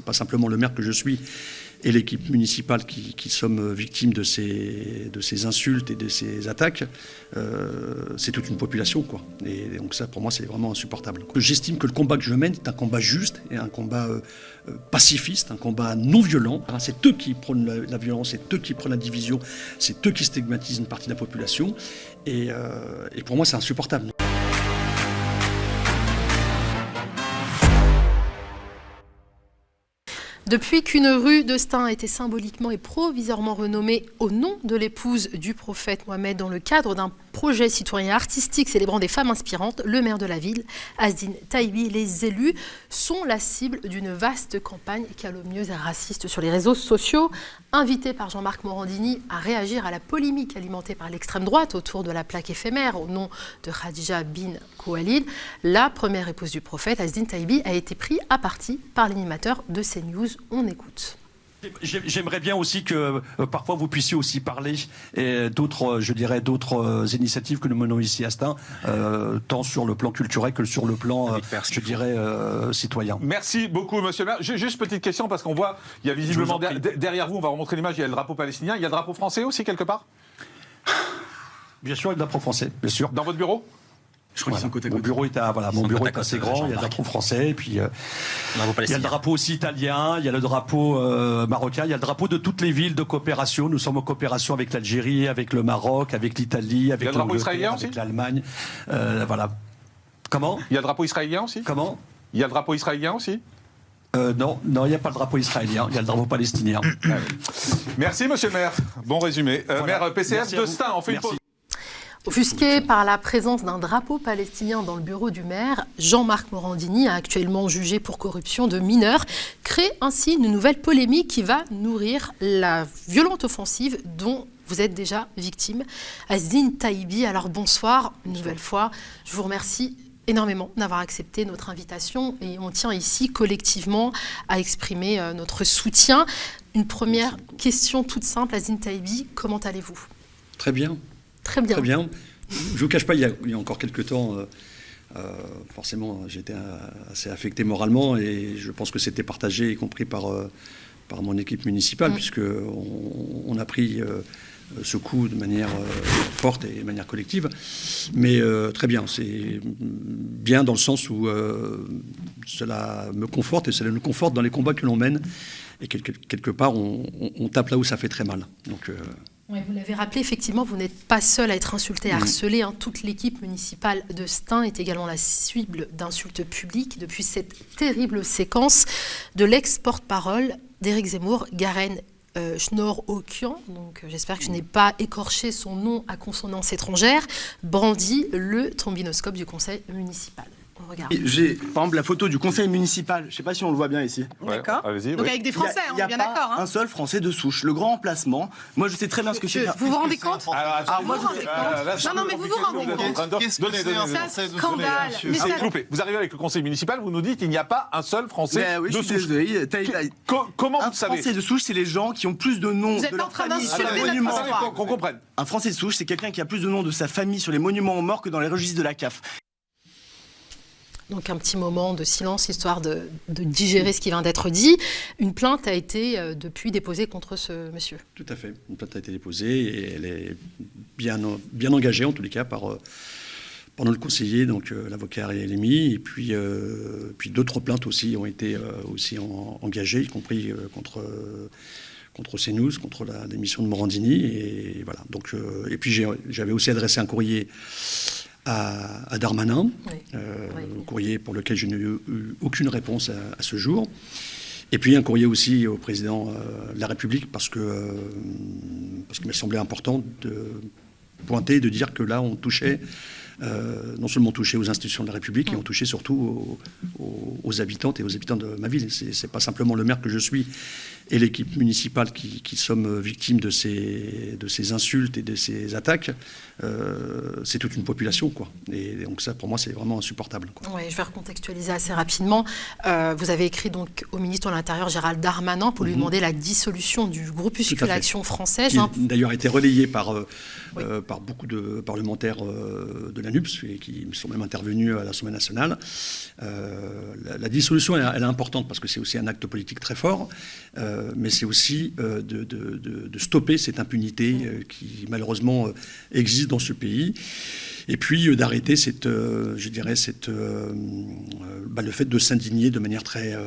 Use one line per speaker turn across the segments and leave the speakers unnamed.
pas simplement le maire que je suis et l'équipe municipale qui sommes victimes de ces insultes et de ces attaques, c'est toute une population, quoi. Et donc ça, pour moi, c'est vraiment insupportable. J'estime que le combat que je mène est un combat juste et un combat pacifiste, un combat non violent. C'est eux qui prônent la violence, c'est eux qui prônent la division, c'est eux qui stigmatisent une partie de la population. Et pour moi, c'est insupportable.
Depuis qu'une rue de Stein a été symboliquement et provisoirement renommée au nom de l'épouse du prophète Mohamed dans le cadre d'un projet citoyen artistique célébrant des femmes inspirantes, le maire de la ville, Azdine Taibi, et les élus sont la cible d'une vaste campagne calomnieuse et raciste sur les réseaux sociaux. Invité par Jean-Marc Morandini à réagir à la polémique alimentée par l'extrême droite autour de la plaque éphémère au nom de Khadija bin Koualid, la première épouse du prophète, Azdine Taibi, a été prise à partie par l'animateur de CNews. On écoute.
J'aimerais bien aussi que parfois vous puissiez aussi parler d'autres, je dirais, d'autres initiatives que nous menons ici à Stein, tant sur le plan culturel que sur le plan, je dirais, citoyen.
Merci beaucoup, monsieur le maire. Juste petite question, parce qu'on voit, il y a visiblement derrière vous, on va vous montrer l'image, il y a le drapeau palestinien, il y a le drapeau français aussi quelque part?
Bien sûr, il y a le drapeau français, bien sûr.
Dans votre bureau?
Je crois qu'ils sont côté à côté. Mon bureau est assez grand, il y a le drapeau français, et puis il y a le drapeau aussi italien, il y a le drapeau marocain, il y a le drapeau de toutes les villes de coopération. Nous sommes en coopération avec l'Algérie, avec le Maroc, avec l'Italie, avec l'Allemagne. Voilà. Comment?
Il y a le drapeau israélien aussi?
Comment?
Il y a le drapeau israélien aussi?
Non, il n'y a pas le drapeau israélien, il y a le drapeau palestinien.
Merci, monsieur le maire. Bon résumé. Voilà. Maire PCF de Stein, on fait une pause.
Offusqué par la présence d'un drapeau palestinien dans le bureau du maire, Jean-Marc Morandini, actuellement jugé pour corruption de mineurs, crée ainsi une nouvelle polémique qui va nourrir la violente offensive dont vous êtes déjà victime. Azdine Taibi, alors bonsoir une nouvelle fois. Je vous remercie énormément d'avoir accepté notre invitation et on tient ici collectivement à exprimer notre soutien. Une première question toute simple, Azdine Taibi, comment allez-vous?
Très bien.
Très bien.
Très bien. Je ne vous cache pas, il y a encore quelques temps, forcément, j'étais assez affecté moralement et je pense que c'était partagé, y compris par mon équipe municipale, puisqu'on a pris ce coup de manière forte et de manière collective. Mais très bien, c'est bien dans le sens où cela me conforte et cela nous conforte dans les combats que l'on mène. Et quelque part, on tape là où ça fait très mal. Donc...
Oui, vous l'avez rappelé, effectivement, vous n'êtes pas seul à être insulté, harcelé. Toute l'équipe municipale de Stein est également la cible d'insultes publiques depuis cette terrible séquence de l'ex-porte-parole d'Éric Zemmour, Garen Schnorr-Okian, donc j'espère que je n'ai pas écorché son nom à consonance étrangère, brandit le trombinoscope du conseil municipal.
J'ai par exemple la photo du conseil municipal, je ne sais pas si on le voit bien ici.
D'accord. Donc avec des Français, on est bien d'accord.
Un seul Français de souche. Le grand emplacement, moi je sais très bien ce que c'est.
Vous vous rendez compte?
Moi je sais.
Non, mais vous vous rendez compte? C'est un scandale.
Vous arrivez avec le conseil municipal, vous nous dites qu'il n'y a pas un seul Français de souche. Comment vous savez?
Un Français de souche, c'est les gens qui ont plus de noms de leur famille sur les monuments.
Qu'on comprenne.
Un Français de souche, c'est quelqu'un qui a plus de noms de sa famille sur les monuments aux morts que dans les registres de la CAF.
Donc un petit moment de silence, histoire de digérer ce qui vient d'être dit. Une plainte a été depuis déposée contre ce monsieur.
Tout à fait. Une plainte a été déposée et elle est bien engagée, en tous les cas, par notre conseiller, donc l'avocat Ariel Emi. Et puis d'autres plaintes aussi ont été engagées, y compris contre CNews, contre la démission de Morandini. Et voilà. Donc, et puis j'avais aussi adressé un courrier à Darmanin, courrier pour lequel je n'ai eu aucune réponse à ce jour. Et puis un courrier aussi au président de la République, parce qu'il m'a semblé important de pointer, de dire que là, on touchait, non seulement touchait aux institutions de la République, mais on touchait surtout aux habitantes et aux habitants de ma ville. C'est pas simplement le maire que je suis et l'équipe municipale qui sommes victimes de ces insultes et de ces attaques, c'est toute une population, quoi. Et donc ça, pour moi, c'est vraiment insupportable, quoi.
Oui, je vais recontextualiser assez rapidement. Vous avez écrit donc au ministre de l'Intérieur, Gérald Darmanin, pour lui demander la dissolution du groupuscule Action française.
Qui a d'ailleurs été relayé par beaucoup de parlementaires de l'ANUPS et qui sont même intervenus à l'Assemblée nationale. La dissolution, elle est importante parce que c'est aussi un acte politique très fort, mais c'est aussi de stopper cette impunité qui malheureusement existe dans ce pays. Et puis d'arrêter le fait de s'indigner de manière très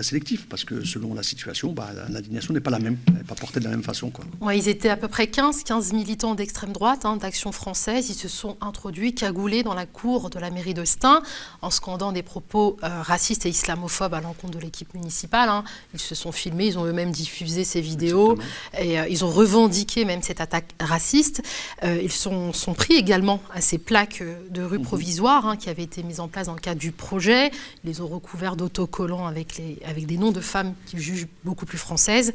sélective, parce que selon la situation, l'indignation n'est pas la même, elle n'est pas portée de la même façon, quoi.
Ouais, ils étaient à peu près 15 militants d'extrême droite, d'Action française. Ils se sont introduits, cagoulés dans la cour de la mairie de Stein, en scandant des propos racistes et islamophobes à l'encontre de l'équipe municipale. Ils se sont filmés, ils ont eux-mêmes diffusé ces vidéos, et ils ont revendiqué même cette attaque raciste. Ils sont pris également à ces plaques de rue provisoires qui avaient été mises en place dans le cadre du projet. Ils les ont recouverts d'autocollants avec des noms de femmes qu'ils jugent beaucoup plus françaises.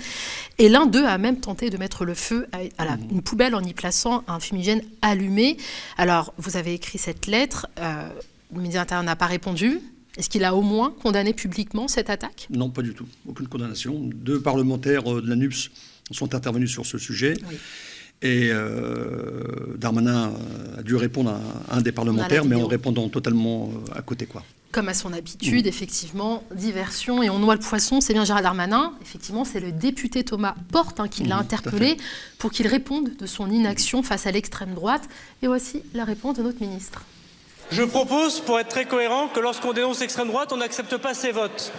Et l'un d'eux a même tenté de mettre le feu à une poubelle en y plaçant un fumigène allumé. Alors, vous avez écrit cette lettre. Le ministre de l'Intérieur n'a pas répondu. Est-ce qu'il a au moins condamné publiquement cette attaque ?
Non, pas du tout. Aucune condamnation. 2 parlementaires de l'ANUPS sont intervenus sur ce sujet. Oui. Et Darmanin a dû répondre à un des parlementaires, mais en répondant totalement à côté, quoi.
Comme à son habitude, effectivement, diversion. Et on noie le poisson, c'est bien Gérald Darmanin. Effectivement, c'est le député Thomas Porte qui l'a interpellé pour qu'il réponde de son inaction face à l'extrême droite. Et voici la réponse de notre ministre.
Je propose, pour être très cohérent, que lorsqu'on dénonce l'extrême droite, on n'accepte pas ses votes.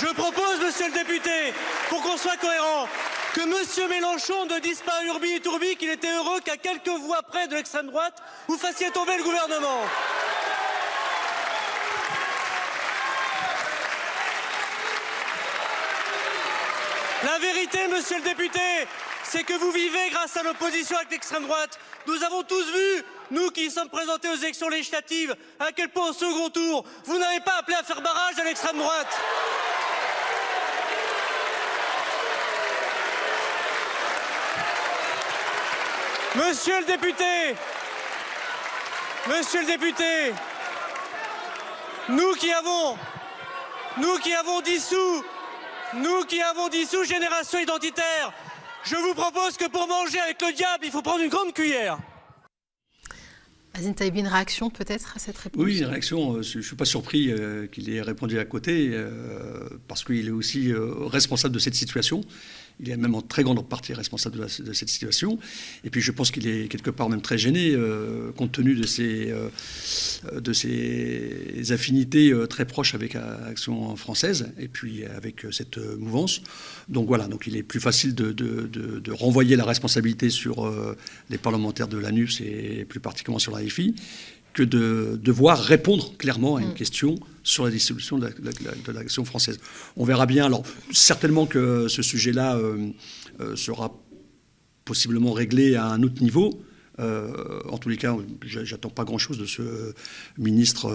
Je propose, monsieur le député, pour qu'on soit cohérent, que monsieur Mélenchon ne dise pas urbi et tourbi qu'il était heureux qu'à quelques voix près de l'extrême droite, vous fassiez tomber le gouvernement. La vérité, monsieur le député, c'est que vous vivez grâce à l'opposition avec l'extrême droite. Nous avons tous vu, nous qui sommes présentés aux élections législatives, à quel point au second tour, vous n'avez pas appelé à faire barrage à l'extrême droite. Monsieur le député, nous qui avons dissous Génération Identitaire, je vous propose que pour manger avec le diable, il faut prendre une grande cuillère.
Azine Taïbi, une réaction peut-être à cette réponse ?
Oui, une réaction. Je ne suis pas surpris qu'il ait répondu à côté, parce qu'il est aussi responsable de cette situation. Il est même en très grande partie responsable de cette situation. Et puis je pense qu'il est quelque part même très gêné, compte tenu de ses affinités très proches avec Action française, et puis avec cette mouvance. Donc voilà, donc il est plus facile de renvoyer la responsabilité sur les parlementaires de l'ANUPS et plus particulièrement sur la FI, que de devoir répondre clairement à une question sur la dissolution de l'Action française. On verra bien. Alors, certainement que ce sujet-là sera possiblement réglé à un autre niveau. En tous les cas, j'attends pas grand-chose de ce ministre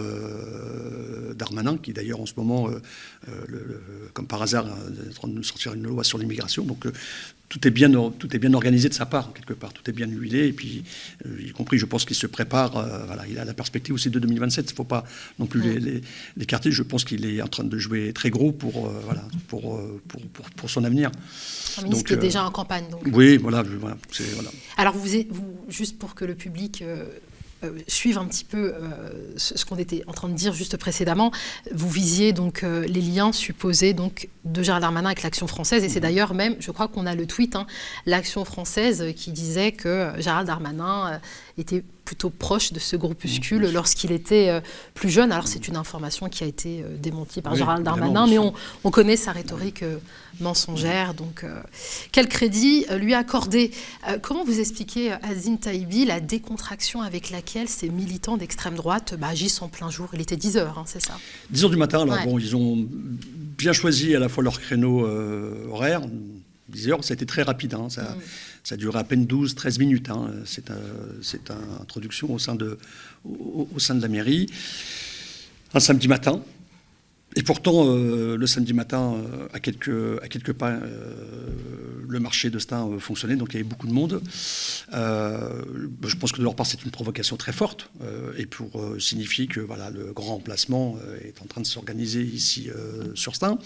Darmanin, qui d'ailleurs en ce moment, comme par hasard, est en train de nous sortir une loi sur l'immigration. Donc tout est bien organisé de sa part, quelque part. Tout est bien huilé. Et puis, y compris, je pense qu'il se prépare. Voilà, il a la perspective aussi de 2027. Il ne faut pas non plus l'écarter. Je pense qu'il est en train de jouer très gros pour son avenir.
Un ministre qui est déjà en campagne. Donc.
Oui, voilà.
Alors, vous, juste pour que le public suive un petit peu ce qu'on était en train de dire juste précédemment, vous visiez donc les liens supposés donc de Gérald Darmanin avec l'Action française, et c'est d'ailleurs même, je crois qu'on a le tweet, l'Action française qui disait que Gérald Darmanin était plutôt proche de ce groupuscule lorsqu'il était plus jeune. Alors c'est une information qui a été démentie par Gérald Darmanin, mais on connaît sa rhétorique mensongère. Donc quel crédit lui accorder ? Comment vous expliquez, Azine Taïbi, la décontraction avec laquelle ces militants d'extrême droite agissent en plein jour ? Il était 10h, c'est ça ?
10h du matin, alors bon, ils ont bien choisi à la fois leur créneau horaire. 10h, ça a été très rapide, ça a duré à peine 12-13 minutes. Cette introduction au sein de la mairie. Un samedi matin. Et pourtant, le samedi matin, à quelques pas, le marché de Stein fonctionnait, donc il y avait beaucoup de monde. Je pense que de leur part, c'est une provocation très forte, et pour signifier que voilà, le grand emplacement est en train de s'organiser ici sur Stein.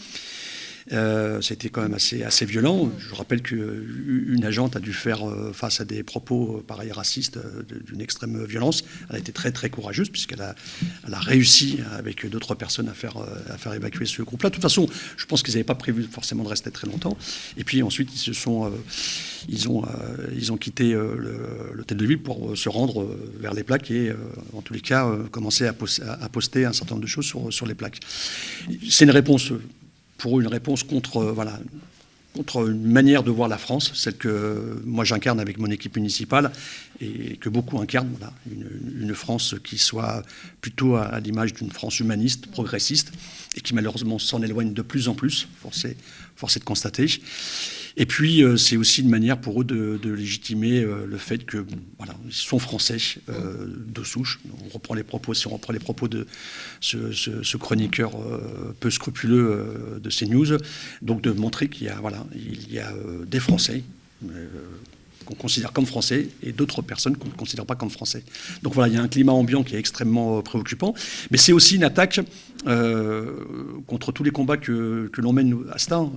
C'était quand même assez violent. Je rappelle qu'une agente a dû faire face à des propos pareils racistes d'une extrême violence. Elle a été très très courageuse puisqu'elle a réussi avec d'autres personnes à faire évacuer ce groupe-là. De toute façon, je pense qu'ils n'avaient pas prévu forcément de rester très longtemps. Et puis ensuite, ils ont quitté l'hôtel de ville pour se rendre vers les plaques et en tous les cas commencer à poster un certain nombre de choses sur les plaques. C'est une réponse pour eux, une réponse contre une manière de voir la France, celle que moi j'incarne avec mon équipe municipale et que beaucoup incarnent, voilà, une France qui soit plutôt à l'image d'une France humaniste, progressiste, et qui malheureusement s'en éloigne de plus en plus, force est de constater. Et puis c'est aussi une manière pour eux de légitimer le fait que voilà, ils sont français de souche. Si on reprend les propos de ce chroniqueur peu scrupuleux de CNews, donc de montrer qu'il y a des Français qu'on considère comme français et d'autres personnes qu'on ne considère pas comme français. Donc voilà, il y a un climat ambiant qui est extrêmement préoccupant, mais c'est aussi une attaque contre tous les combats que l'on mène à Stein.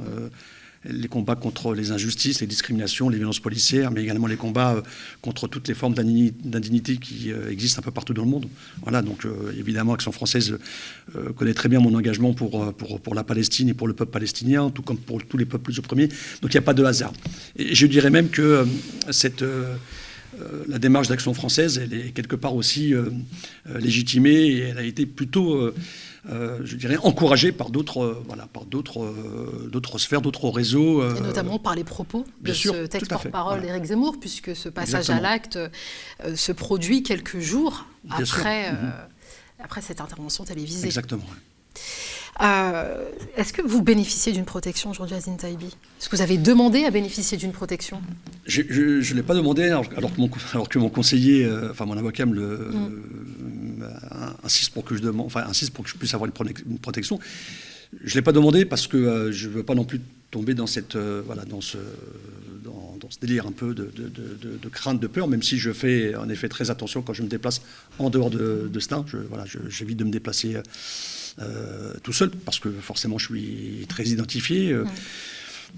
Les combats contre les injustices, les discriminations, les violences policières, mais également les combats contre toutes les formes d'indignité qui existent un peu partout dans le monde. Voilà, donc évidemment, Action française connaît très bien mon engagement pour la Palestine et pour le peuple palestinien, tout comme pour tous les peuples opprimés. Donc il n'y a pas de hasard. Et je dirais même que la démarche d'Action française, elle est quelque part aussi légitimée et elle a été plutôt... je dirais, encouragé par d'autres sphères, d'autres réseaux.
Et notamment par les propos de ce texte porte-parole d'Éric Zemmour, puisque ce passage à l'acte se produit quelques jours après cette intervention télévisée.
Exactement.
Est-ce que vous bénéficiez d'une protection aujourd'hui, Azine Taïbi ? Est-ce que vous avez demandé à bénéficier d'une protection ?
Je ne l'ai pas demandé, alors que mon conseiller, mon avocat insiste pour que je puisse avoir une protection. Je ne l'ai pas demandé parce que je ne veux pas non plus tomber dans ce délire un peu de crainte, de peur, même si je fais en effet très attention quand je me déplace en dehors de Stein. J'évite de me déplacer tout seul, parce que forcément je suis très identifié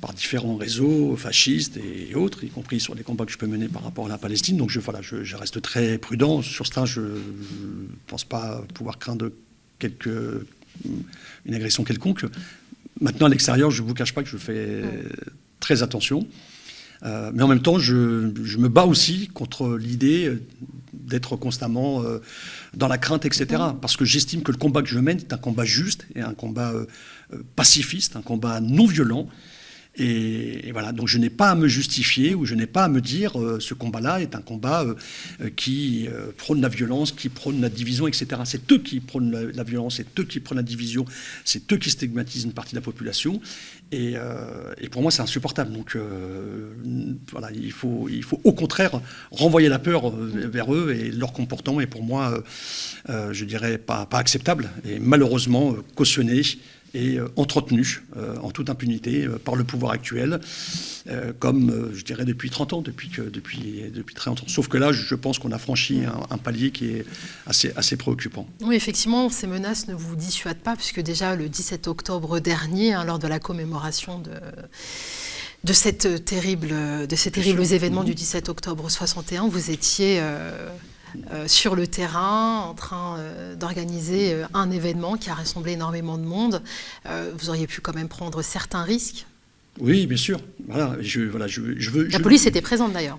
par différents réseaux fascistes et autres, y compris sur les combats que je peux mener par rapport à la Palestine. Donc je reste très prudent. Sur ce, je ne pense pas pouvoir craindre une agression quelconque. Maintenant, à l'extérieur, je ne vous cache pas que je fais très attention. Mais en même temps, je me bats aussi contre l'idée d'être constamment dans la crainte, etc. Parce que j'estime que le combat que je mène est un combat juste et un combat pacifiste, un combat non violent. Et voilà, donc je n'ai pas à me justifier ou je n'ai pas à me dire ce combat-là est un combat qui prône la violence, qui prône la division, etc. C'est eux qui prônent la violence, c'est eux qui prônent la division, c'est eux qui stigmatisent une partie de la population. Et pour moi, c'est insupportable. Donc voilà, il faut au contraire renvoyer la peur vers eux, et leur comportement est pour moi, je dirais, pas acceptable et malheureusement cautionné et entretenu en toute impunité par le pouvoir actuel, comme je dirais depuis 30 ans, depuis très longtemps. Sauf que là, je pense qu'on a franchi un palier qui est assez préoccupant.
Oui, effectivement, ces menaces ne vous dissuadent pas, puisque déjà le 17 octobre dernier, lors de la commémoration de ces terribles événements du 17 octobre 61, vous étiez sur le terrain en train d'organiser un événement qui a rassemblé énormément de monde. Vous auriez pu quand même prendre certains risques.
Oui, bien sûr. Voilà,
la police était présente d'ailleurs.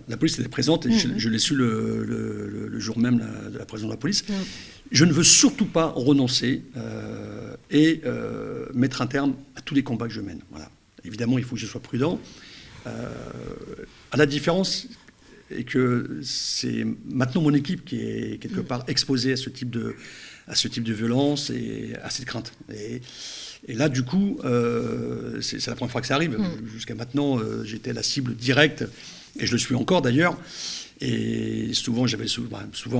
La police était présente et je l'ai su le jour même de la présence de la police. Je ne veux surtout pas renoncer et mettre un terme à tous les combats que je mène. Voilà. Évidemment, il faut que je sois prudent. À la différence et que c'est maintenant mon équipe qui est quelque part exposée à ce type de violence et à cette crainte. Et là, du coup, c'est la première fois que ça arrive. Jusqu'à maintenant, j'étais la cible directe, et je le suis encore d'ailleurs. Et souvent,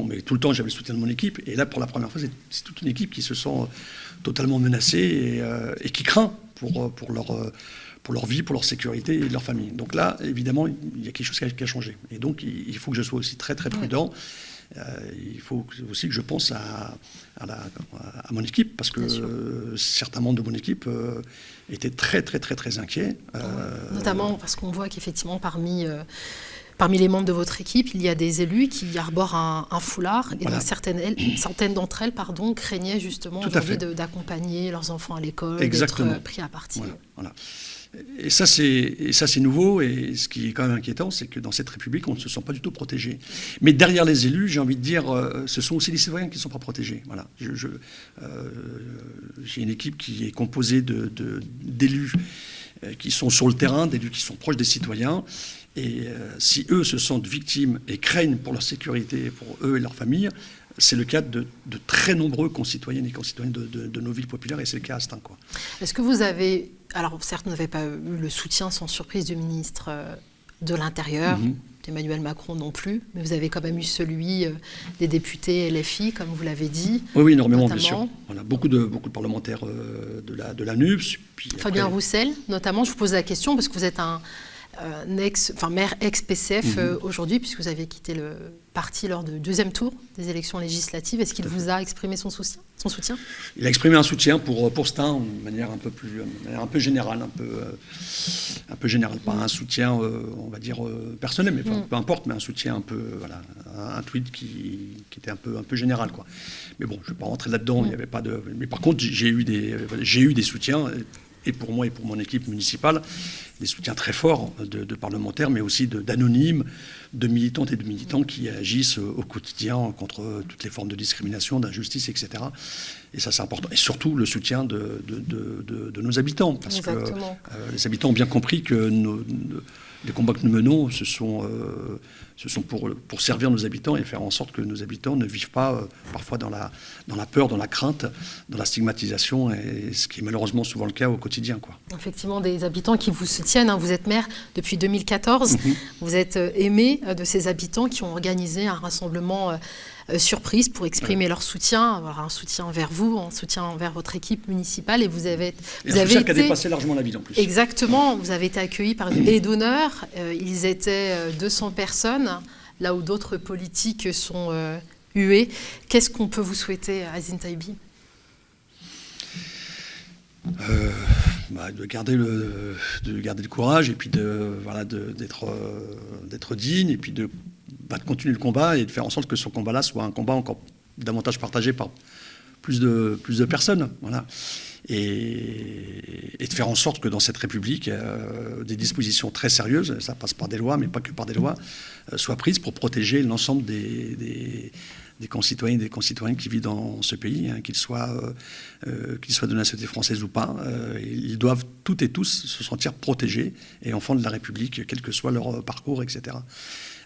mais tout le temps, j'avais le soutien de mon équipe. Et là, pour la première fois, c'est toute une équipe qui se sent totalement menacée et qui craint pour leur vie, pour leur sécurité et leur famille. Donc là, évidemment, il y a quelque chose qui a changé. Et donc, il faut que je sois aussi très, très prudent. Il faut aussi que je pense à mon équipe, parce que certains membres de mon équipe étaient très, très, très, très inquiets.
Notamment parce qu'on voit qu'effectivement, parmi les membres de votre équipe, il y a des élus qui arborent un foulard, et une centaine d'entre elles craignaient justement aujourd'hui d'accompagner leurs enfants à l'école, d'être pris à partie.
Voilà. Et ça, c'est nouveau, et ce qui est quand même inquiétant, c'est que dans cette République, on ne se sent pas du tout protégé. Mais derrière les élus, j'ai envie de dire, ce sont aussi les citoyens qui ne sont pas protégés. Voilà. J'ai une équipe qui est composée d'élus qui sont sur le terrain, d'élus qui sont proches des citoyens. Et si eux se sentent victimes et craignent pour leur sécurité, pour eux et leur famille, c'est le cas de très nombreux concitoyennes et concitoyens de nos villes populaires, et c'est le cas à Stains, quoi.
Est-ce que vous avez, alors certes, vous n'avez pas eu le soutien sans surprise du ministre de l'Intérieur, d'Emmanuel Macron non plus, mais vous avez quand même eu celui des députés LFI, comme vous l'avez dit.
Oui, énormément, notamment. Bien sûr. Voilà, beaucoup de parlementaires de la NUPS. Puis
Fabien Roussel, notamment, je vous pose la question parce que vous êtes maire ex-PCF aujourd'hui, puisque vous avez quitté le parti lors du deuxième tour des élections législatives. Est-ce qu'il vous a exprimé son soutien ?
Il a exprimé un soutien pour Stains de manière un peu générale, un peu générale, pas un soutien, on va dire, personnel, mais peu importe, mais un soutien un peu, voilà, un tweet qui était un peu général, quoi. Mais bon, je ne vais pas rentrer là-dedans, il n'y avait pas de... Mais par contre, j'ai eu des soutiens, et pour moi et pour mon équipe municipale, des soutiens très forts de parlementaires, mais aussi d'anonymes, de militantes et de militants qui agissent au quotidien contre toutes les formes de discrimination, d'injustice, etc. Et ça, c'est important. Et surtout, le soutien de nos habitants, parce que les habitants ont bien compris que les combats que nous menons, ce sont pour servir nos habitants et faire en sorte que nos habitants ne vivent pas parfois dans la peur, dans la crainte, dans la stigmatisation, et ce qui est malheureusement souvent le cas au quotidien, quoi.
Effectivement, des habitants qui vous soutiennent. Vous êtes maire depuis 2014. Vous êtes aimé de ces habitants qui ont organisé un rassemblement surprise pour exprimer leur soutien, avoir un soutien envers vous, un soutien envers votre équipe municipale, et vous avez
été... qui a dépassé largement la ville en plus.
Exactement, vous avez été accueillis par une haie d'honneur, ils étaient 200 personnes, là où d'autres politiques sont hués. Qu'est-ce qu'on peut vous souhaiter, Azine Taibi ?
De garder le courage, et puis d'être digne, et puis de continuer le combat et de faire en sorte que ce combat-là soit un combat encore davantage partagé par plus de personnes. Voilà. Et de faire en sorte que dans cette République, des dispositions très sérieuses, ça passe par des lois, mais pas que par des lois, soient prises pour protéger l'ensemble des concitoyens et des concitoyennes qui vivent dans ce pays, qu'ils soient de nationalité française ou pas. Ils doivent toutes et tous se sentir protégés et enfants de la République, quel que soit leur parcours, etc.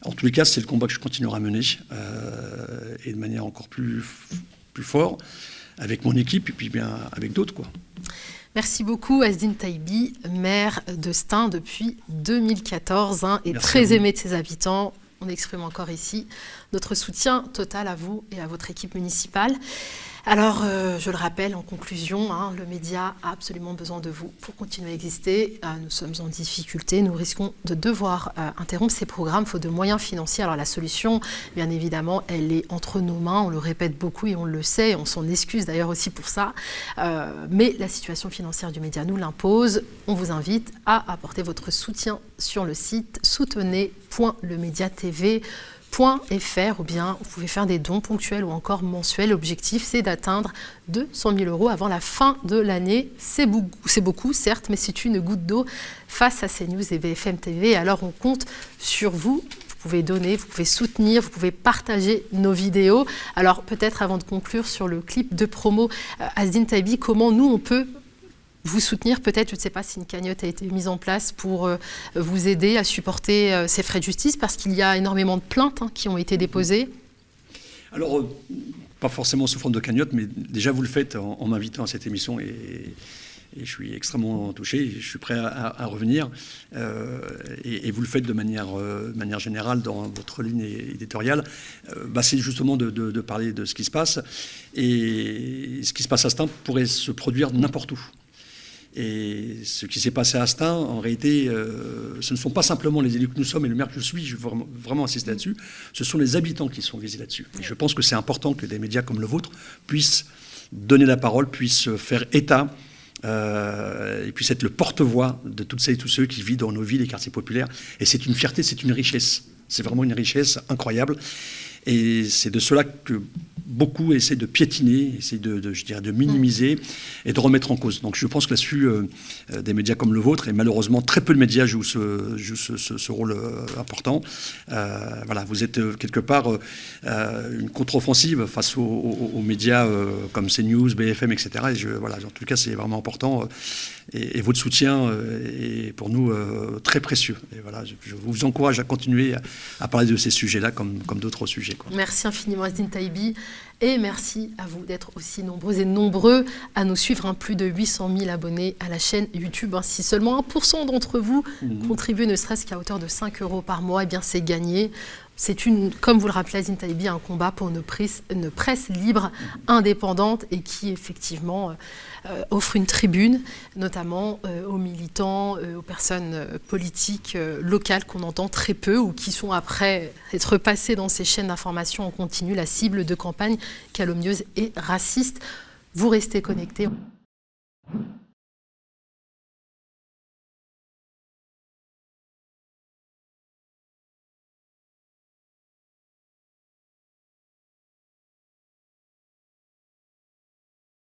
En tous les cas, c'est le combat que je continuerai à mener, et de manière encore plus forte, avec mon équipe et puis bien avec d'autres, quoi.
Merci beaucoup, Azine Taibi, maire de Stains depuis 2014, et très aimé de ses habitants. On exprime encore ici notre soutien total à vous et à votre équipe municipale. Alors, je le rappelle en conclusion, le média a absolument besoin de vous pour continuer à exister. Nous sommes en difficulté, nous risquons de devoir interrompre ces programmes faute de moyens financiers. Alors la solution, bien évidemment, elle est entre nos mains, on le répète beaucoup et on le sait, on s'en excuse d'ailleurs aussi pour ça. Mais la situation financière du média nous l'impose. On vous invite à apporter votre soutien sur le site soutenez.lemediatv.fr, ou bien vous pouvez faire des dons ponctuels ou encore mensuels. L'objectif, c'est d'atteindre 200 000 € avant la fin de l'année. C'est beaucoup, certes, mais c'est une goutte d'eau face à CNews et BFM TV. Alors on compte sur vous. Vous pouvez donner, vous pouvez soutenir, vous pouvez partager nos vidéos. Alors peut-être avant de conclure sur le clip de promo, Azine Taibi, comment nous on peut vous soutenir? Peut-être, je ne sais pas si une cagnotte a été mise en place pour vous aider à supporter ces frais de justice, parce qu'il y a énormément de plaintes qui ont été déposées.
Alors, pas forcément sous forme de cagnotte, mais déjà vous le faites en m'invitant à cette émission, et et je suis extrêmement touché. Je suis prêt à revenir. Et vous le faites de manière générale dans votre ligne éditoriale. C'est justement de parler de ce qui se passe. Et ce qui se passe à Stains pourrait se produire n'importe où. Et ce qui s'est passé à Stains, en réalité, ce ne sont pas simplement les élus que nous sommes et le maire que je suis, je veux vraiment insister là-dessus, ce sont les habitants qui sont visés là-dessus. Et je pense que c'est important que des médias comme le vôtre puissent donner la parole, puissent faire état, et puissent être le porte-voix de toutes celles et tous ceux qui vivent dans nos villes et quartiers populaires. Et c'est une fierté, c'est une richesse. C'est vraiment une richesse incroyable. Et c'est de cela que beaucoup essaient de piétiner, essaient de minimiser et de remettre en cause. Donc je pense que là-dessus, des médias comme le vôtre, et malheureusement très peu de médias jouent ce rôle important. Vous êtes quelque part une contre-offensive face aux médias comme CNews, BFM, etc. Et en tout cas, c'est vraiment important. Et votre soutien est pour nous très précieux. Et voilà, je vous encourage à continuer à parler de ces sujets-là comme d'autres sujets.
Merci infiniment Azzedine Taibi et merci à vous d'être aussi nombreux et nombreux à nous suivre. Plus de 800 000 abonnés à la chaîne YouTube. Si seulement 1% d'entre vous contribuent ne serait-ce qu'à hauteur de 5 € par mois, c'est gagné. C'est comme vous le rappelez Azzedine Taibi, un combat pour une presse libre, indépendante et qui effectivement offre une tribune, notamment aux militants, aux personnes politiques locales qu'on entend très peu ou qui sont après être passées dans ces chaînes d'information en continu la cible de campagnes calomnieuses et racistes. Vous restez connectés.